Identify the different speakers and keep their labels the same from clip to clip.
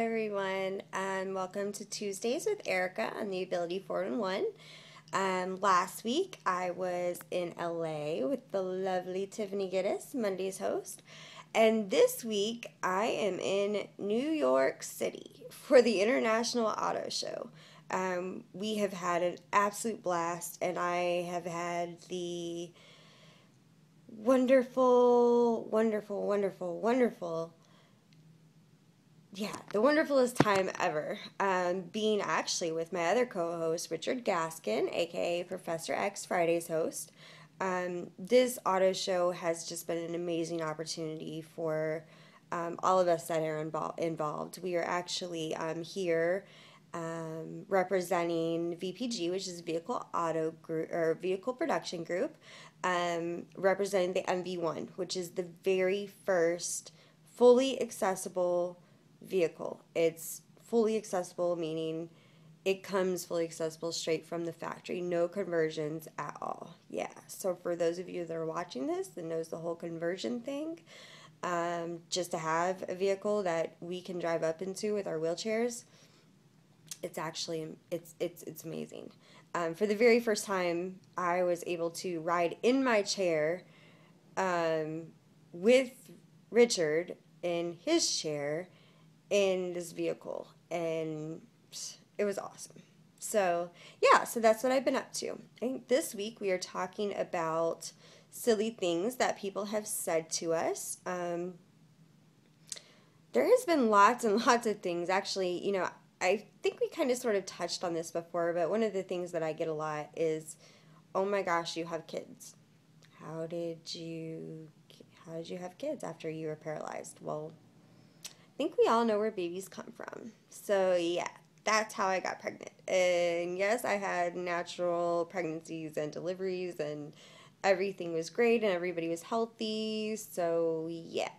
Speaker 1: everyone, and welcome to Tuesdays with Erica on the Ability 4-in-1. Last week I was in LA with the lovely Tiffany Giddis, Monday's host, and this week I am in New York City for the International Auto Show. We have had an absolute blast, and I have had the wonderful, the wonderfulest time ever. Being actually with my other co-host, Richard Gaskin, aka Professor X, Friday's host. This auto show has just been an amazing opportunity for all of us that are involved. We are actually here representing VPG, which is Vehicle Auto Group or Vehicle Production Group, representing the MV1, which is the very first fully accessible vehicle. It's fully accessible, meaning it comes fully accessible straight from the factory, no conversions at all. Yeah, so for those of you that are watching this that knows the whole conversion thing, just to have a vehicle that we can drive up into with our wheelchairs, it's actually it's amazing. For the very first time, I was able to ride in my chair with Richard in his chair in this vehicle, and it was awesome. So yeah, so that's what I've been up to. I think this week we are talking about silly things that people have said to us. There has been lots and lots of things. Actually, I think we kind of sort of touched on this before, but one of the things that I get a lot is, "Oh my gosh, you have kids. How did you have kids after you were paralyzed?" Well, I think we all know where babies come from. So yeah, that's how I got pregnant. And yes, I had natural pregnancies and deliveries, and everything was great and everybody was healthy. So yeah.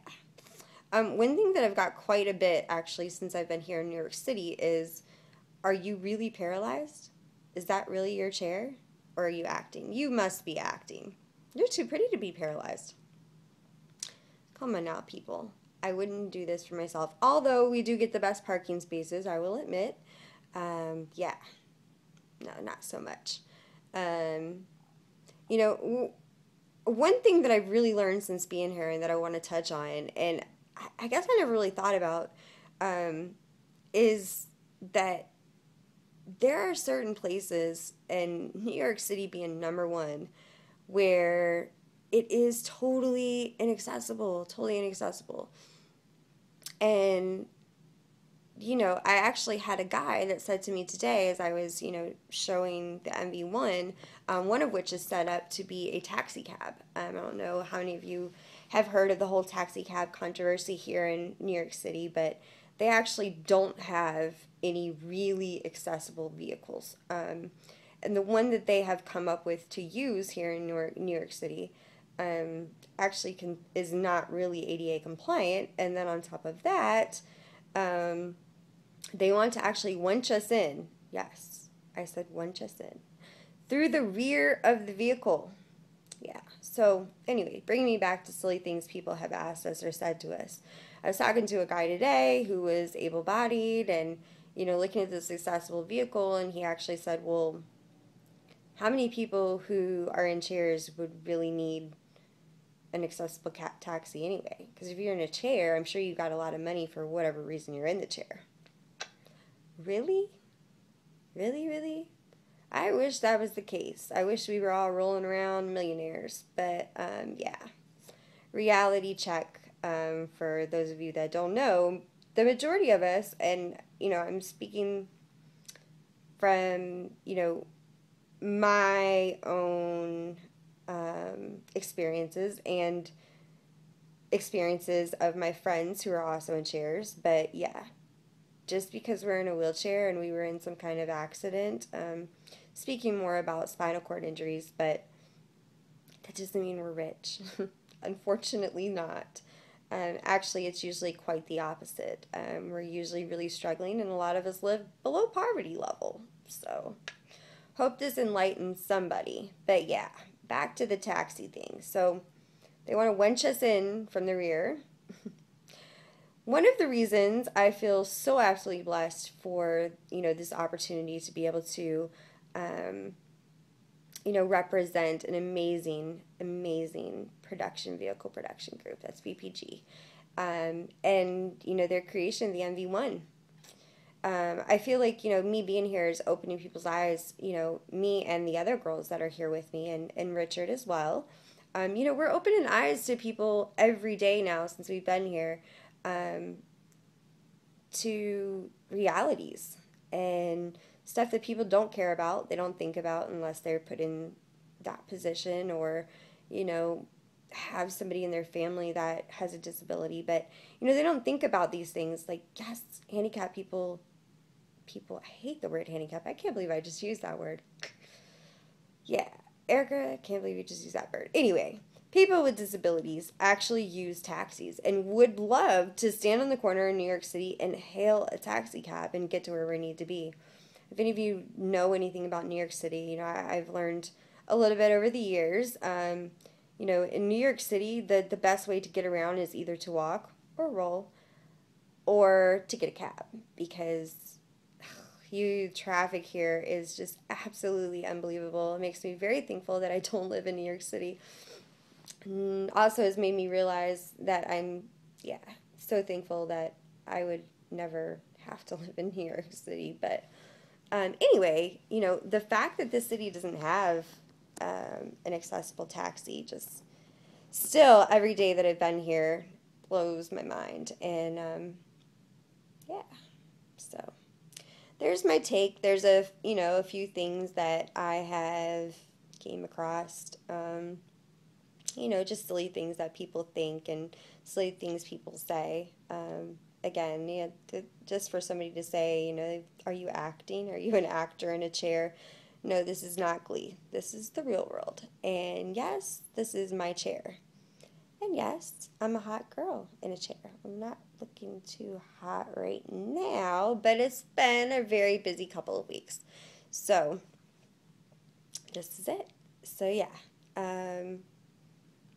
Speaker 1: One thing that I've got quite a bit actually since I've been here in New York City is, are you really paralyzed? Is that really your chair? Or are you acting? You must be acting. You're too pretty to be paralyzed. Come on now, people. I wouldn't do this for myself. Although we do get the best parking spaces, I will admit. Yeah. No, not so much. One thing that I've really learned since being here and that I want to touch on, and I guess I never really thought about, is that there are certain places, and New York City being number one, where it is totally inaccessible. And, I actually had a guy that said to me today as I was, showing the MV1, one of which is set up to be a taxi cab. I don't know how many of you have heard of the whole taxi cab controversy here in New York City, but they actually don't have any really accessible vehicles. And the one that they have come up with to use here in New York City actually is not really ADA compliant. And then on top of that, they want to actually winch us in. Yes, I said winch us in. Through the rear of the vehicle. Yeah. So anyway, bringing me back to silly things people have asked us or said to us. I was talking to a guy today who was able-bodied and, looking at this accessible vehicle, and he actually said, well, how many people who are in chairs would really need an accessible taxi anyway? Because if you're in a chair, I'm sure you got a lot of money for whatever reason you're in the chair. Really? Really? I wish that was the case. I wish we were all rolling around millionaires. But, yeah. Reality check, for those of you that don't know, the majority of us, and, I'm speaking from, my own experiences and experiences of my friends who are also in chairs. But, yeah, just because we're in a wheelchair and we were in some kind of accident, speaking more about spinal cord injuries, but that doesn't mean we're rich. Unfortunately not. Actually, it's usually quite the opposite. We're usually really struggling, and a lot of us live below poverty level. So, hope this enlightens somebody. But yeah, back to the taxi thing. So, they want to winch us in from the rear. one of the reasons I feel so absolutely blessed for, this opportunity to be able to, um, represent an amazing, amazing production vehicle production group. That's VPG. And, their creation, the MV1. I feel like, me being here is opening people's eyes, me and the other girls that are here with me and Richard as well. We're opening eyes to people every day now since we've been here, um, to realities and stuff that people don't care about, they don't think about unless they're put in that position, or, you know, have somebody in their family that has a disability. But, they don't think about these things. Like, yes, handicapped people, I hate the word handicap. I can't believe I just used that word. Yeah, Erica, I can't believe you just used that word. Anyway, people with disabilities actually use taxis and would love to stand on the corner in New York City and hail a taxi cab and get to where we need to be. If any of you know anything about New York City, I've learned a little bit over the years. In New York City, the best way to get around is either to walk or roll or to get a cab, because traffic here is just absolutely unbelievable. It makes me very thankful that I don't live in New York City. And also has made me realize that yeah, so thankful that I would never have to live in New York City. But anyway, the fact that this city doesn't have an accessible taxi, just still every day that I've been here blows my mind. And yeah, so there's my take. There's a few things that I have came across. Just silly things that people think and silly things people say. Again, just for somebody to say, are you acting? Are you an actor in a chair? No, this is not Glee. This is the real world. And yes, this is my chair. And yes, I'm a hot girl in a chair. I'm not looking too hot right now, but it's been a very busy couple of weeks. So, this is it. So, yeah.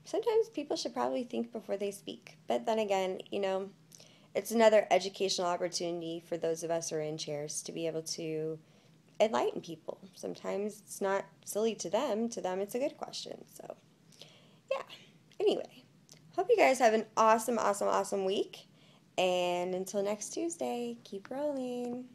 Speaker 1: Sometimes people should probably think before they speak. But then again, it's another educational opportunity for those of us who are in chairs to be able to enlighten people. Sometimes it's not silly to them. To them, it's a good question. So, yeah. Anyway. Hope you guys have an awesome, awesome, awesome week. And until next Tuesday, keep rolling.